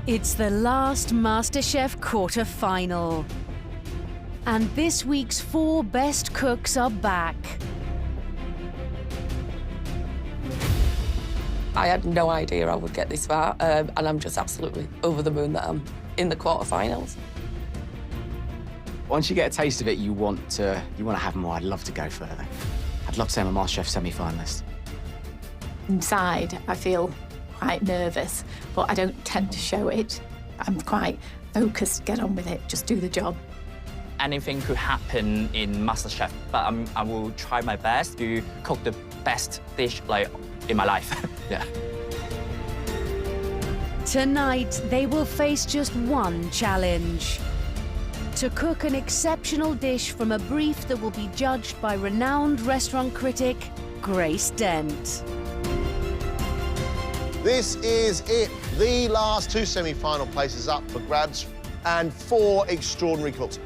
It's the last MasterChef quarter-final. And this week's 4 best cooks are back. I had no idea I would get this far, and I'm just absolutely over the moon that I'm in the quarterfinals. Once you get a taste of it, you want to have more. I'd love to go further. I'd love to say I'm a MasterChef semi-finalist. Inside, I feel quite nervous, but I don't tend to show it. I'm quite focused, get on with it, just do the job. Anything could happen in MasterChef, but I will try my best to cook the best dish in my life. Yeah. Tonight, they will face just one challenge: to cook an exceptional dish from a brief that will be judged by renowned restaurant critic Grace Dent. This is it. The last 2 semi-final places up for grabs and 4 extraordinary cooks.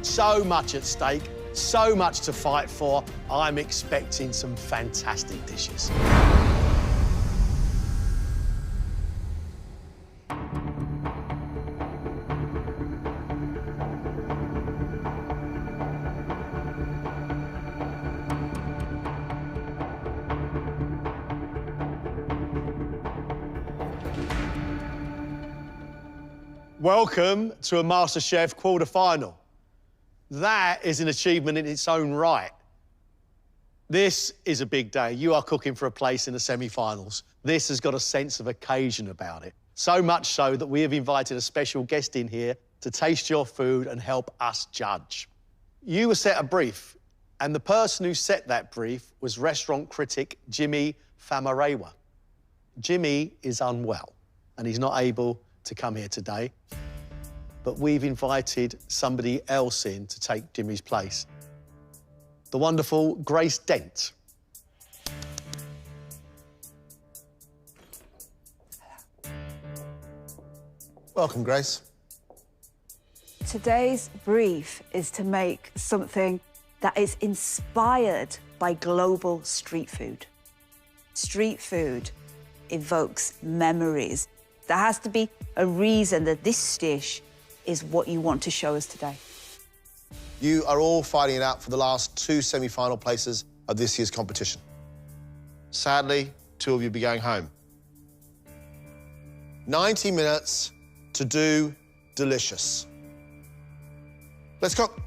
So much at stake, so much to fight for. I'm expecting some fantastic dishes. Welcome to a MasterChef quarter-final. That is an achievement in its own right. This is a big day. You are cooking for a place in the semi-finals. This has got a sense of occasion about it. So much so that we have invited a special guest in here to taste your food and help us judge. You were set a brief, and the person who set that brief was restaurant critic Jimmy Famarewa. Jimmy is unwell, and he's not able to come here today, but we've invited somebody else in to take Jimmy's place. The wonderful Grace Dent. Welcome, Grace. Today's brief is to make something that is inspired by global street food. Street food evokes memories. There has to be a reason that this dish is what you want to show us today. You are all fighting it out for the last 2 semi-final places of this year's competition. Sadly, 2 of you will be going home. 90 minutes to do delicious. Let's cook.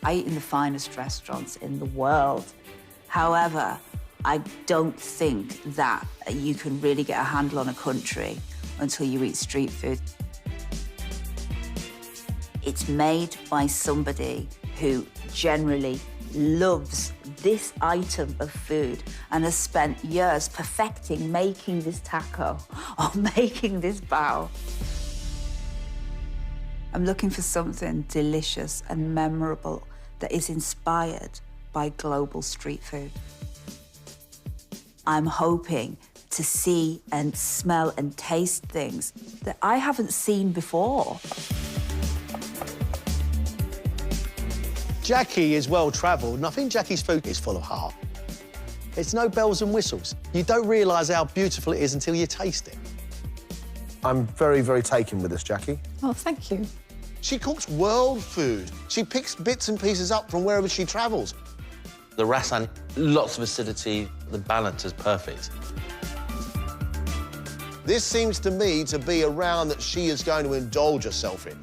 I eat in the finest restaurants in the world. However, I don't think that you can really get a handle on a country until you eat street food. It's made by somebody who generally loves this item of food and has spent years perfecting making this taco or making this bao. I'm looking for something delicious and memorable that is inspired by global street food. I'm hoping to see and smell and taste things that I haven't seen before. Jackie is well-travelled, and I think Jackie's food is full of heart. It's no bells and whistles. You don't realise how beautiful it is until you taste it. I'm very, very taken with this, Jackie. Oh, thank you. She cooks world food. She picks bits and pieces up from wherever she travels. The rasan, lots of acidity, the balance is perfect. This seems to me to be a round that she is going to indulge herself in.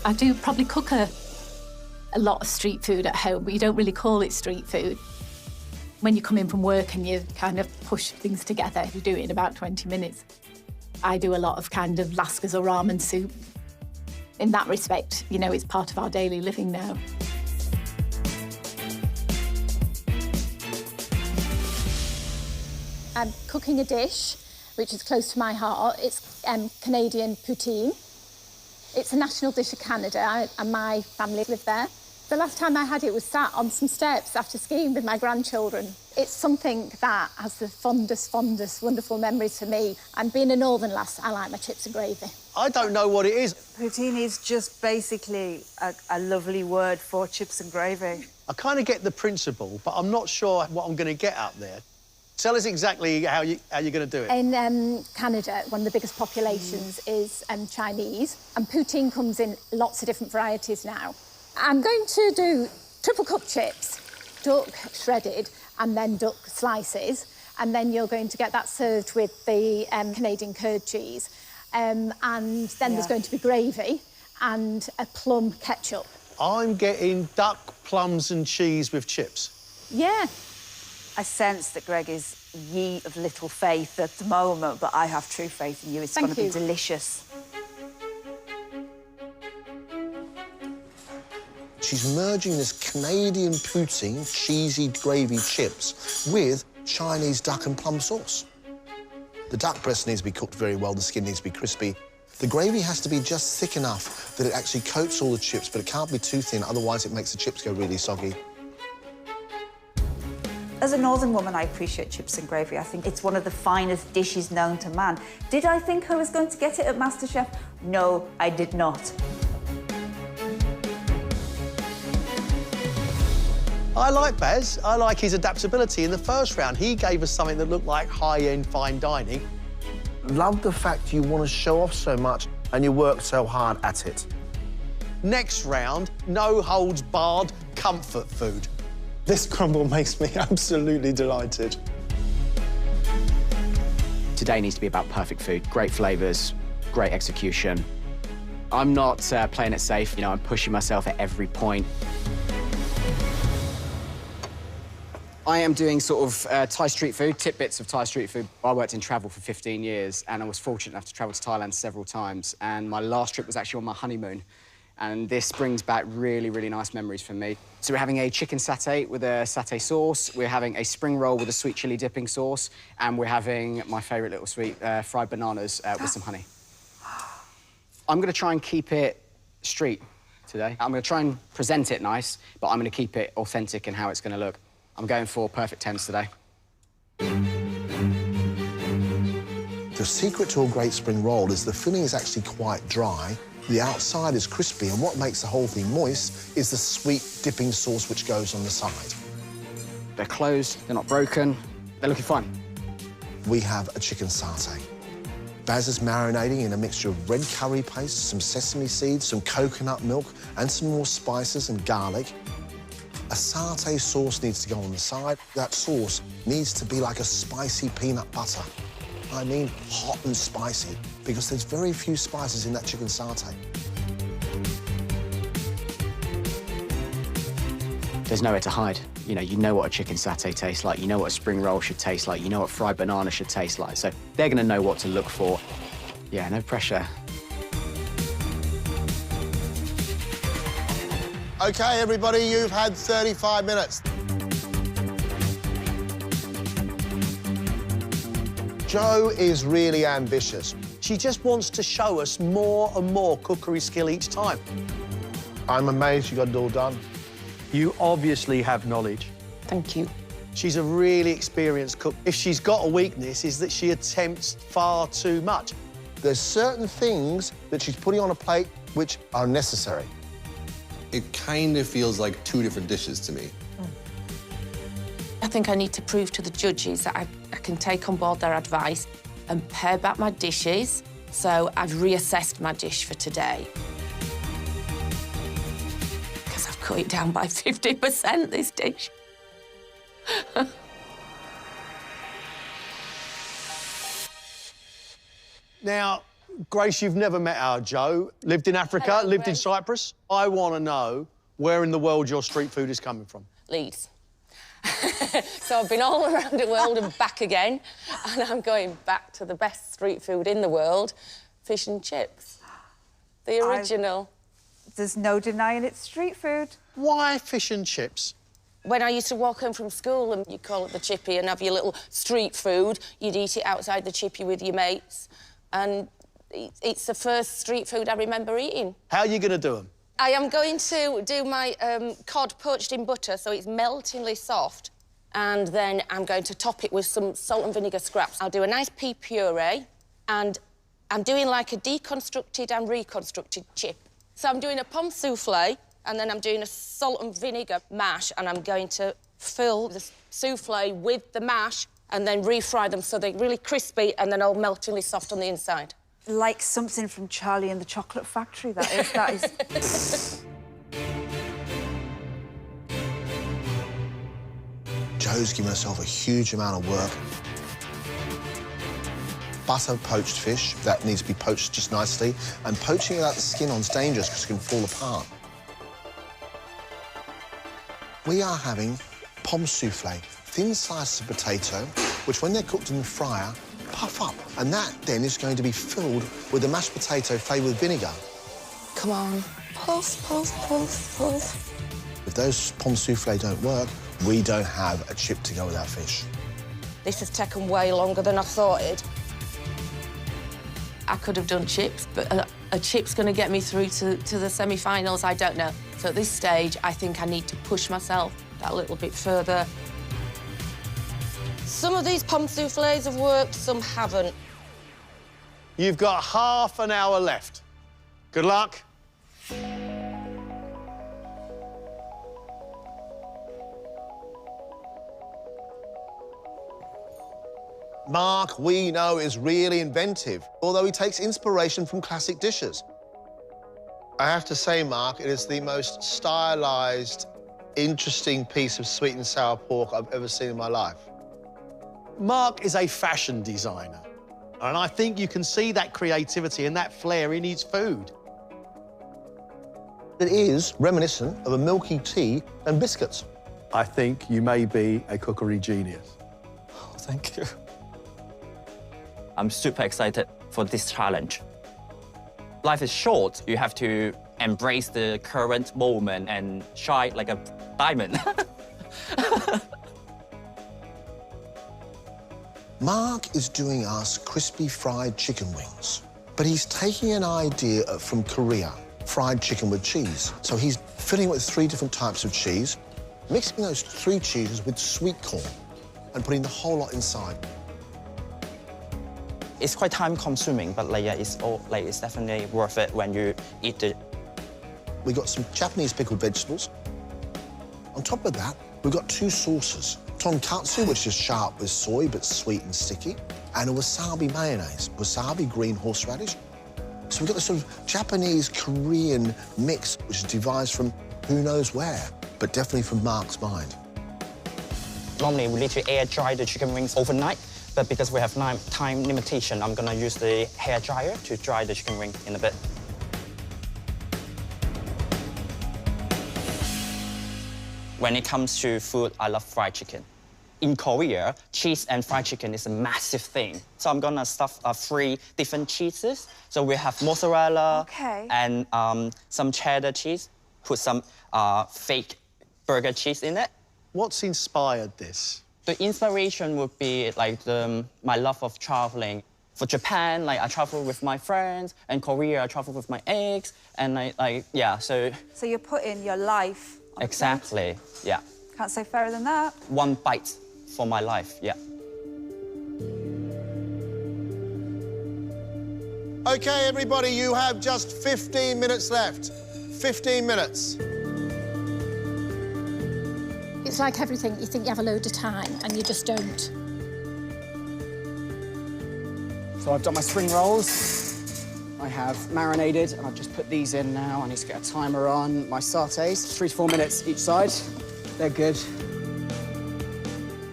I do probably cook a lot of street food at home, but you don't really call it street food. When you come in from work and you kind of push things together, you do it in about 20 minutes. I do a lot of kind of laskas or ramen soup. In that respect, you know, it's part of our daily living now. I'm cooking a dish which is close to my heart. It's Canadian poutine. It's a national dish of Canada, and my family live there. The last time I had it was sat on some steps after skiing with my grandchildren. It's something that has the fondest, wonderful memories for me. And being a northern lass, I like my chips and gravy. I don't know what it is. Poutine is just basically a lovely word for chips and gravy. I kind of get the principle, but I'm not sure what I'm going to get up there. Tell us exactly how you're going to do it. In Canada, one of the biggest populations is Chinese, and poutine comes in lots of different varieties now. I'm going to do triple cooked chips, duck shredded, and then duck slices, and then you're going to get that served with the Canadian curd cheese. And then there's going to be gravy and a plum ketchup. I'm getting duck, plums and cheese with chips. Yeah. I sense that Greg is ye of little faith at the moment, but I have true faith in you. It's going to be delicious. She's merging this Canadian poutine, cheesy gravy chips, with Chinese duck and plum sauce. The duck breast needs to be cooked very well, the skin needs to be crispy. The gravy has to be just thick enough that it actually coats all the chips, but it can't be too thin, otherwise it makes the chips go really soggy. As a northern woman, I appreciate chips and gravy. I think it's one of the finest dishes known to man. Did I think I was going to get it at MasterChef? No, I did not. I like Baz. I like his adaptability. In the first round, he gave us something that looked like high-end fine dining. Love the fact you want to show off so much and you work so hard at it. Next round, no-holds-barred comfort food. This crumble makes me absolutely delighted. Today needs to be about perfect food, great flavours, great execution. I'm not playing it safe, you know, I'm pushing myself at every point. I am doing sort of Thai street food, tidbits of Thai street food. I worked in travel for 15 years and I was fortunate enough to travel to Thailand several times, and my last trip was actually on my honeymoon. And this brings back really, really nice memories for me. So we're having a chicken satay with a satay sauce, we're having a spring roll with a sweet chili dipping sauce, and we're having my favourite little sweet fried bananas with some honey. I'm going to try and keep it street today. I'm going to try and present it nice, but I'm going to keep it authentic in how it's going to look. I'm going for perfect 10s today. The secret to a great spring roll is the filling is actually quite dry, the outside is crispy, and what makes the whole thing moist is the sweet dipping sauce which goes on the side. They're closed, they're not broken, they're looking fine. We have a chicken satay. Baz is marinating in a mixture of red curry paste, some sesame seeds, some coconut milk, and some more spices and garlic. A satay sauce needs to go on the side. That sauce needs to be like a spicy peanut butter. I mean hot and spicy, because there's very few spices in that chicken satay. There's nowhere to hide. You know what a chicken satay tastes like, you know what a spring roll should taste like, you know what fried banana should taste like, so they're going to know what to look for. Yeah, no pressure. OK, everybody, you've had 35 minutes. Jo is really ambitious. She just wants to show us more and more cookery skill each time. I'm amazed you got it all done. You obviously have knowledge. Thank you. She's a really experienced cook. If she's got a weakness, is that she attempts far too much. There's certain things that she's putting on a plate which are necessary. It kind of feels like two different dishes to me. I think I need to prove to the judges that I can take on board their advice and pare back my dishes. So I've reassessed my dish for today. Because I've cut it down by 50%, this dish. Now, Grace, you've never met our Jo. Lived in Africa, Hello, lived in Grace. Cyprus. I want to know where in the world your street food is coming from. Leeds. So I've been all around the world and back again, and I'm going back to the best street food in the world, fish and chips. The original. There's no denying it's street food. Why fish and chips? When I used to walk home from school and you call it the chippy and have your little street food, you'd eat it outside the chippy with your mates, and it's the first street food I remember eating. How are you going to do them? I am going to do my cod poached in butter so it's meltingly soft, and then I'm going to top it with some salt and vinegar scraps. I'll do a nice pea puree, and I'm doing like a deconstructed and reconstructed chip. So I'm doing a pomme souffle, and then I'm doing a salt and vinegar mash, and I'm going to fill the souffle with the mash and then refry them so they're really crispy and then all meltingly soft on the inside. Like something from Charlie and the Chocolate Factory, that is. That is... Jo's given herself a huge amount of work. Butter poached fish, that needs to be poached just nicely, and poaching without the skin on is dangerous because it can fall apart. We are having pomme souffle, thin slices of potato, which when they're cooked in the fryer, puff up, and that then is going to be filled with the mashed potato flavoured with vinegar. Come on, pulse, pulse, pulse, pulse. If those pomme souffle don't work, we don't have a chip to go with our fish. This has taken way longer than I thought it'd. I could have done chips, but a chip's going to get me through to the semi-finals, I don't know. So at this stage, I think I need to push myself that little bit further. Some of these pomme soufflés have worked, some haven't. You've got half an hour left. Good luck. Mark, we know, is really inventive, although he takes inspiration from classic dishes. I have to say, Mark, it is the most stylised, interesting piece of sweet and sour pork I've ever seen in my life. Mark is a fashion designer, and I think you can see that creativity and that flair in his food. It is reminiscent of a milky tea and biscuits. I think you may be a cookery genius. Oh, thank you. I'm super excited for this challenge. Life is short. You have to embrace the current moment and shine like a diamond. Mark is doing us crispy fried chicken wings, but he's taking an idea from Korea, fried chicken with cheese. So he's filling it with 3 different types of cheese, mixing those 3 cheeses with sweet corn and putting the whole lot inside. It's quite time-consuming, but yeah, it's definitely worth it when you eat it. We got some Japanese pickled vegetables. On top of that, we've got 2 sauces. Tonkatsu, which is sharp with soy, but sweet and sticky, and a wasabi mayonnaise, wasabi green horseradish. So we've got this sort of Japanese-Korean mix, which is devised from who knows where, but definitely from Mark's mind. Normally, we need to air dry the chicken wings overnight, but because we have time limitation, I'm gonna use the hair dryer to dry the chicken wing in a bit. When it comes to food, I love fried chicken. In Korea, cheese and fried chicken is a massive thing. So I'm gonna stuff 3 different cheeses. So we have mozzarella and some cheddar cheese, put some fake burger cheese in it. What's inspired this? The inspiration would be like my love of traveling. For Japan, like I travel with my friends, and Korea, I travel with my ex, and yeah, so. So you're putting your life on Exactly, yeah. Can't say fairer than that. 1 bite for my life, yeah. OK, everybody, you have just 15 minutes left. 15 minutes. It's like everything, you think you have a load of time and you just don't. So I've done my spring rolls. I have marinated, and I've just put these in now. I need to get a timer on. My satés, 3 to 4 minutes each side. They're good.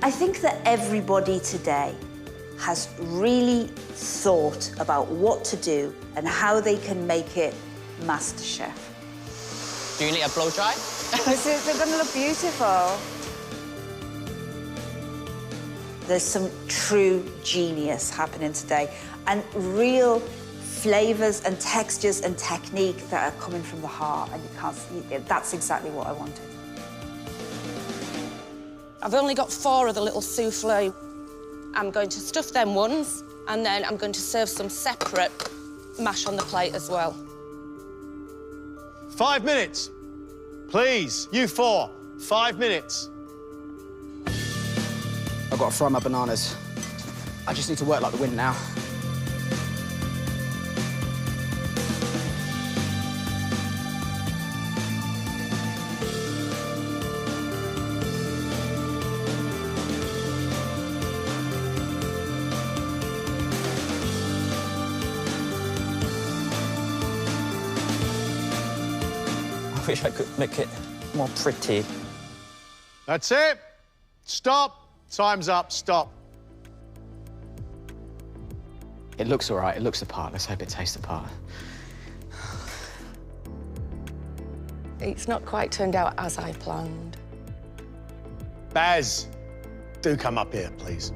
I think that everybody today has really thought about what to do and how they can make it MasterChef. Do you need a blow dry? They're going to look beautiful. There's some true genius happening today, and real flavours and textures and technique that are coming from the heart, and you can't see it. That's exactly what I wanted. I've only got 4 of the little soufflé. I'm going to stuff them ones, and then I'm going to serve some separate mash on the plate as well. 5 minutes. Please, you 4, 5 minutes. I've got to fry my bananas. I just need to work like the wind now. I wish I could make it more pretty. That's it. Stop. Time's up. Stop. It looks all right. It looks the part. Let's hope it tastes the part. It's not quite turned out as I planned. Baz, do come up here, please.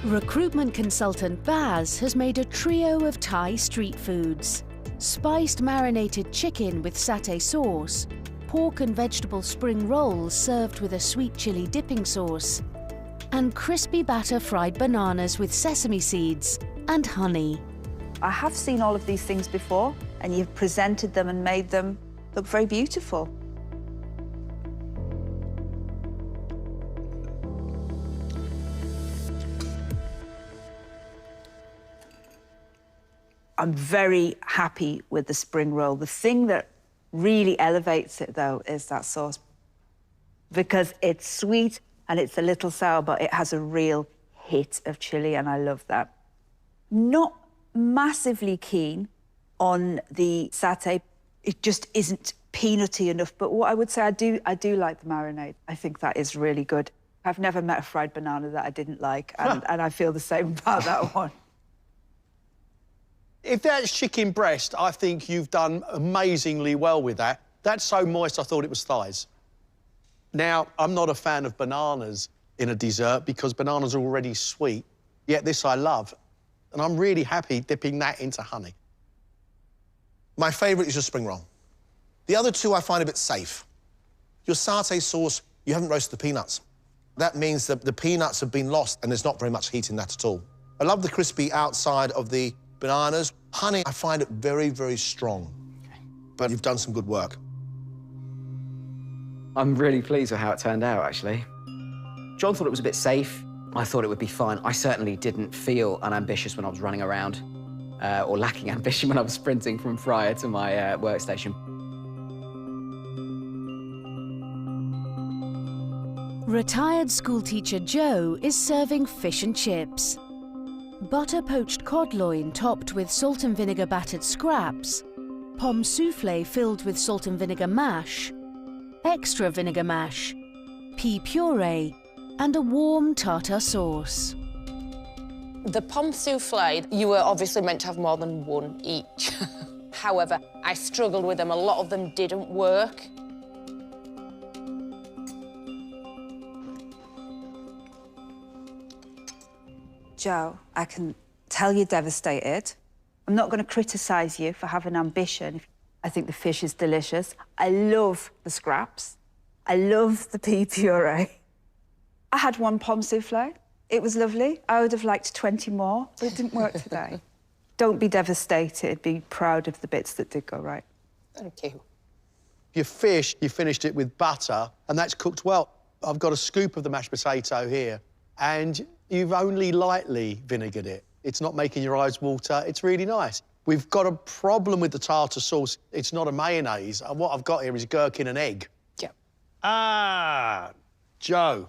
Recruitment consultant Baz has made a trio of Thai street foods. Spiced marinated chicken with satay sauce, pork and vegetable spring rolls served with a sweet chili dipping sauce, and crispy batter fried bananas with sesame seeds and honey. I have seen all of these things before, and you've presented them and made them look very beautiful. I'm very happy with the spring roll. The thing that really elevates it, though, is that sauce. Because it's sweet and it's a little sour, but it has a real hit of chili, and I love that. Not massively keen on the satay. It just isn't peanutty enough, but what I would say, I do like the marinade. I think that is really good. I've never met a fried banana that I didn't like, and I feel the same about that one. If that's chicken breast, I think you've done amazingly well with that. That's so moist, I thought it was thighs. Now, I'm not a fan of bananas in a dessert because bananas are already sweet, yet this I love. And I'm really happy dipping that into honey. My favourite is your spring roll. The other two I find a bit safe. Your satay sauce, you haven't roasted the peanuts. That means that the peanuts have been lost and there's not very much heat in that at all. I love the crispy outside of the bananas. Honey, I find it very, very strong. Okay. But you've done some good work. I'm really pleased with how it turned out, actually. John thought it was a bit safe. I thought it would be fine. I certainly didn't feel unambitious when I was running around, or lacking ambition when I was sprinting from fryer to my workstation. Retired schoolteacher Joe is serving fish and chips. Butter poached cod loin topped with salt and vinegar battered scraps, pomme soufflé filled with salt and vinegar mash, extra vinegar mash, pea puree, and a warm tartar sauce. The pomme soufflé, you were obviously meant to have more than one each. However, I struggled with them. A lot of them didn't work. Joe, I can tell you're devastated. I'm not going to criticise you for having ambition. I think the fish is delicious. I love the scraps. I love the pea puree. I had one pomme soufflé. It was lovely. I would have liked 20 more, but it didn't work today. Don't be devastated. Be proud of the bits that did go right. Thank you. Your fish, you finished it with butter, and that's cooked well. I've got a scoop of the mashed potato here, and you've only lightly vinegared it. It's not making your eyes water. It's really nice. We've got a problem with the tartar sauce. It's not a mayonnaise. And what I've got here is gherkin and egg. Yeah. Ah, Joe.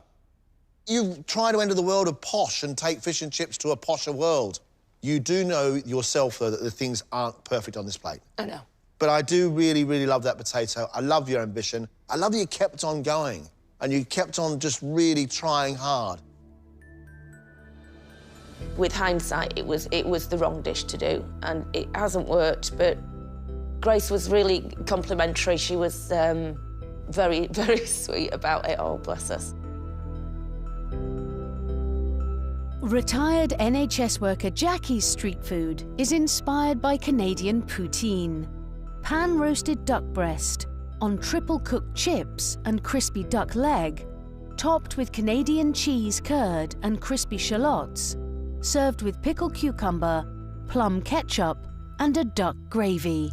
You've tried to enter the world of posh and take fish and chips to a posher world. You do know yourself, though, that the things aren't perfect on this plate. I know. But I do really, really love that potato. I love your ambition. I love that you kept on going and you kept on just really trying hard. With hindsight, it was the wrong dish to do, and it hasn't worked, but Grace was really complimentary. She was very, very sweet about it all, bless us. Retired NHS worker Jackie's street food is inspired by Canadian poutine. Pan-roasted duck breast on triple-cooked chips and crispy duck leg, topped with Canadian cheese curd and crispy shallots, served with pickled cucumber, plum ketchup and a duck gravy.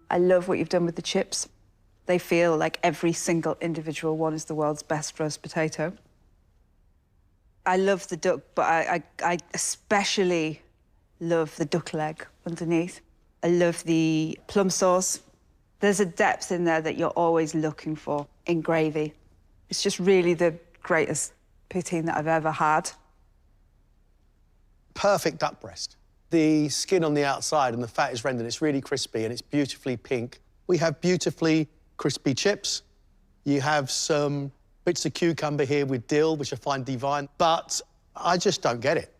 I love what you've done with the chips. They feel like every single individual one is the world's best roast potato. I love the duck, but I especially love the duck leg underneath. I love the plum sauce. There's a depth in there that you're always looking for in gravy. It's just really the greatest poutine that I've ever had. Perfect duck breast. The skin on the outside and the fat is rendered. It's really crispy and it's beautifully pink. We have beautifully crispy chips. You have some bits of cucumber here with dill, which I find divine, but I just don't get it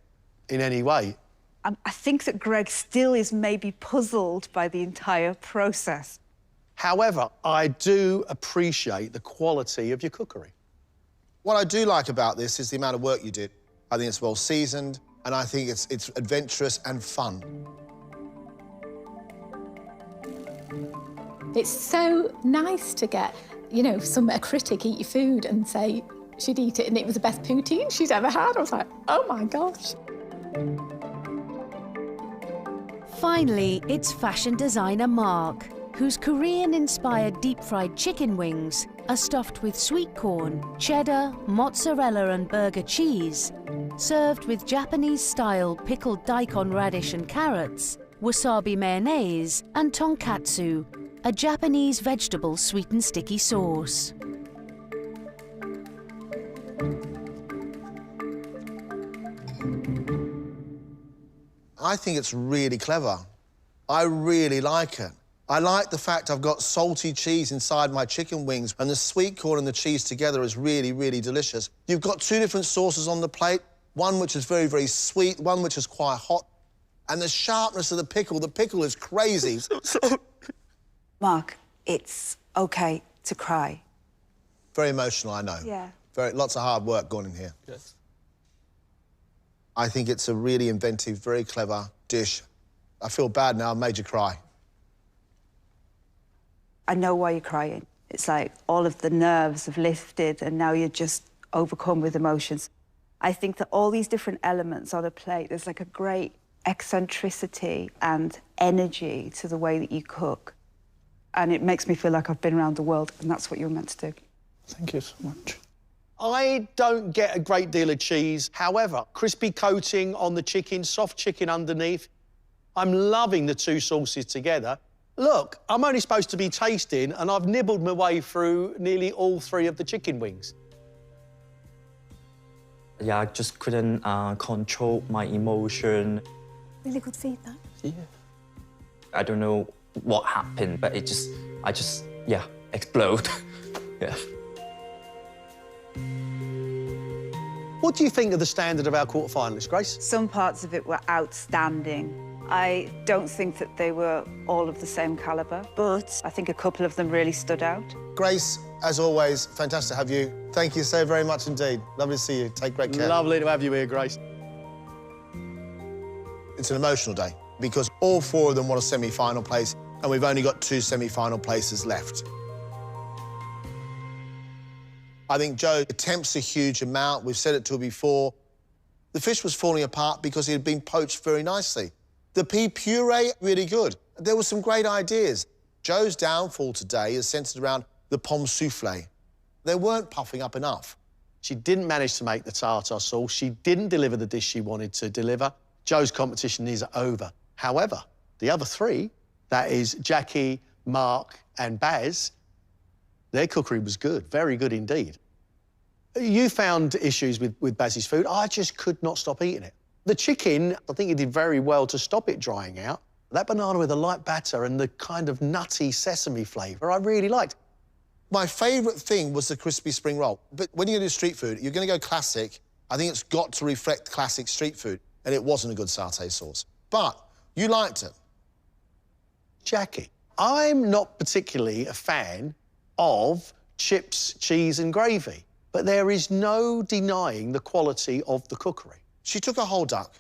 in any way. I think that Greg still is maybe puzzled by the entire process. However, I do appreciate the quality of your cookery. What I do like about this is the amount of work you did. I think it's well seasoned, and I think it's adventurous and fun. It's so nice to get, you know, a critic eat your food and say she'd eat it and it was the best poutine she's ever had. I was like, oh my gosh. Finally, it's fashion designer Mark, whose Korean-inspired deep-fried chicken wings are stuffed with sweet corn, cheddar, mozzarella and burger cheese, served with Japanese-style pickled daikon radish and carrots, wasabi mayonnaise and tonkatsu, a Japanese vegetable sweet and sticky sauce. I think it's really clever. I really like it. I like the fact I've got salty cheese inside my chicken wings, and the sweet corn and the cheese together is really, really delicious. You've got two different sauces on the plate, one which is very, very sweet, one which is quite hot, and the sharpness of the pickle is crazy. Mark, it's OK to cry. Very emotional, I know. Yeah. Lots of hard work going in here. Yes. I think it's a really inventive, very clever dish. I feel bad now, I've made you cry. I know why you're crying. It's like all of the nerves have lifted and now you're just overcome with emotions. I think that all these different elements on a plate, there's like a great eccentricity and energy to the way that you cook. And it makes me feel like I've been around the world, and that's what you're meant to do. Thank you so much. I don't get a great deal of cheese. However, crispy coating on the chicken, soft chicken underneath. I'm loving the two sauces together. Look, I'm only supposed to be tasting, and I've nibbled my way through nearly all three of the chicken wings. Yeah, I just couldn't control my emotion. Really good feedback. Yeah. I don't know what happened, but I just, yeah, explode. Yeah. What do you think of the standard of our quarterfinalists, Grace? Some parts of it were outstanding. I don't think that they were all of the same calibre, but I think a couple of them really stood out. Grace, as always, fantastic to have you. Thank you so very much indeed. Lovely to see you. Take great care. Lovely to have you here, Grace. It's an emotional day because all four of them want a semi-final place, and we've only got two semi-final places left. I think Joe attempts a huge amount. We've said it to her before. The fish was falling apart because it had been poached very nicely. The pea puree, really good. There were some great ideas. Joe's downfall today is centred around the pomme soufflé. They weren't puffing up enough. She didn't manage to make the tartar sauce. She didn't deliver the dish she wanted to deliver. Joe's competition is over. However, the other three, that is Jackie, Mark and Baz, their cookery was good, very good indeed. You found issues with Baz's food. I just could not stop eating it. The chicken, I think you did very well to stop it drying out. That banana with the light batter and the kind of nutty sesame flavour I really liked. My favourite thing was the crispy spring roll. But when you're going to do street food, you're going to go classic. I think it's got to reflect classic street food, and it wasn't a good satay sauce. But you liked it. Jackie, I'm not particularly a fan of chips, cheese and gravy, but there is no denying the quality of the cookery. She took a whole duck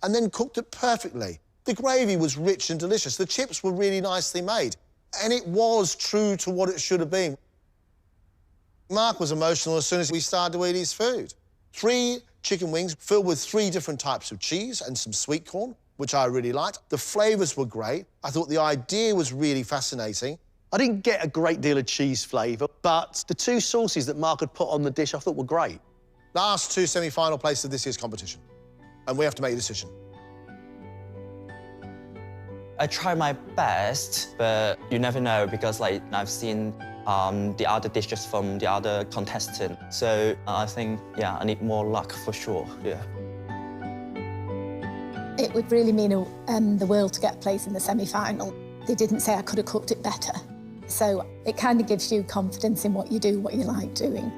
and then cooked it perfectly. The gravy was rich and delicious. The chips were really nicely made. And it was true to what it should have been. Mark was emotional as soon as we started to eat his food. 3 chicken wings filled with 3 different types of cheese and some sweet corn, which I really liked. The flavours were great. I thought the idea was really fascinating. I didn't get a great deal of cheese flavour, but the 2 sauces that Mark had put on the dish I thought were great. Last 2 semi-final places of this year's competition, and we have to make a decision. I try my best, but you never know because, like, I've seen the other dishes from the other contestant. So I think, yeah, I need more luck for sure, yeah. It would really mean the world to get a place in the semi-final. They didn't say I could have cooked it better. So it kind of gives you confidence in what you do, what you like doing.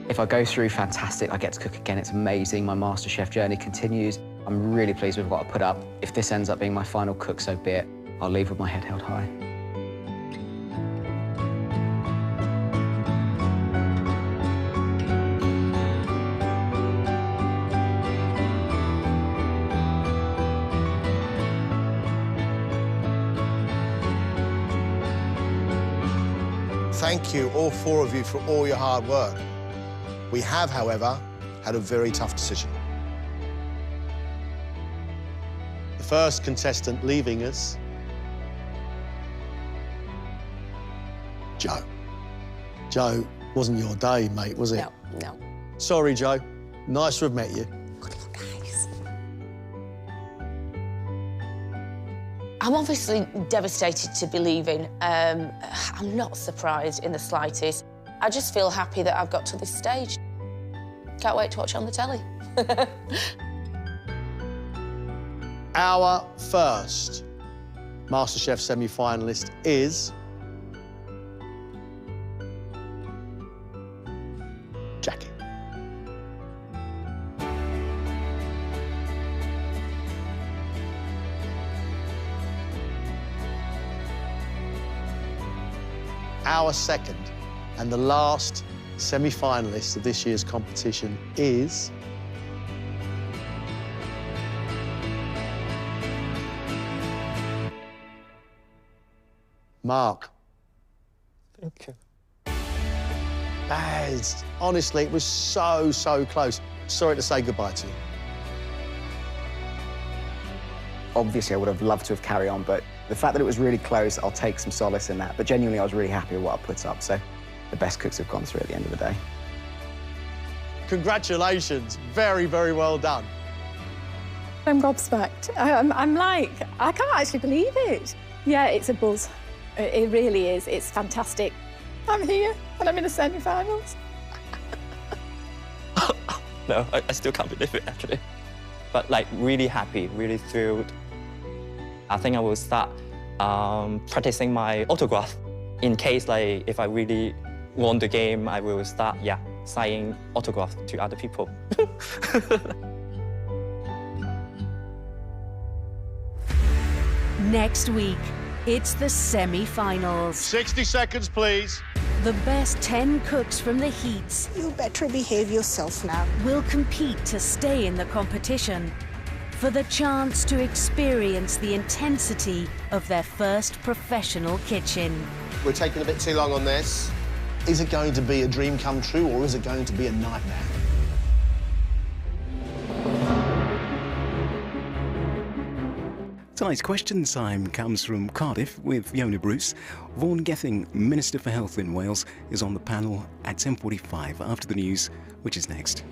If I go through, fantastic. I get to cook again. It's amazing. My MasterChef journey continues. I'm really pleased with what I put up. If this ends up being my final cook, so be it. I'll leave with my head held high. Thank you, all 4 of you, for all your hard work. We have, however, had a very tough decision. The first contestant leaving us, Joe. Joe, wasn't your day, mate, was it? No, no. Sorry, Joe. Nice to have met you. I'm obviously devastated to be leaving. I'm not surprised in the slightest. I just feel happy that I've got to this stage. Can't wait to watch it on the telly. Our first MasterChef semi-finalist is Jackie. Our second and the last semi-finalist of this year's competition is Mark. Thank you. Honestly, it was so, so close. Sorry to say goodbye to you. Obviously, I would have loved to have carried on, but the fact that it was really close, I'll take some solace in that. But genuinely, I was really happy with what I put up, so the best cooks have gone through at the end of the day. Congratulations. Very, very well done. I'm gobsmacked. I'm like, I can't actually believe it. Yeah, it's a buzz. It really is. It's fantastic. I'm here and I'm in the semi-finals. No, I still can't believe it, actually. But, like, really happy, really thrilled. I think I will start practicing my autograph. In case, like, if I really won the game, I will start, yeah, signing autograph to other people. Next week, it's the semi-finals. 60 seconds, please. The best 10 cooks from the heats You better behave yourself now. will compete to stay in the competition for the chance to experience the intensity of their first professional kitchen. We're taking a bit too long on this. Is it going to be a dream come true, or is it going to be a nightmare? Tonight's question time comes from Cardiff with Fiona Bruce. Vaughan Gething, Minister for Health in Wales, is on the panel at 10:45 after the news, which is next.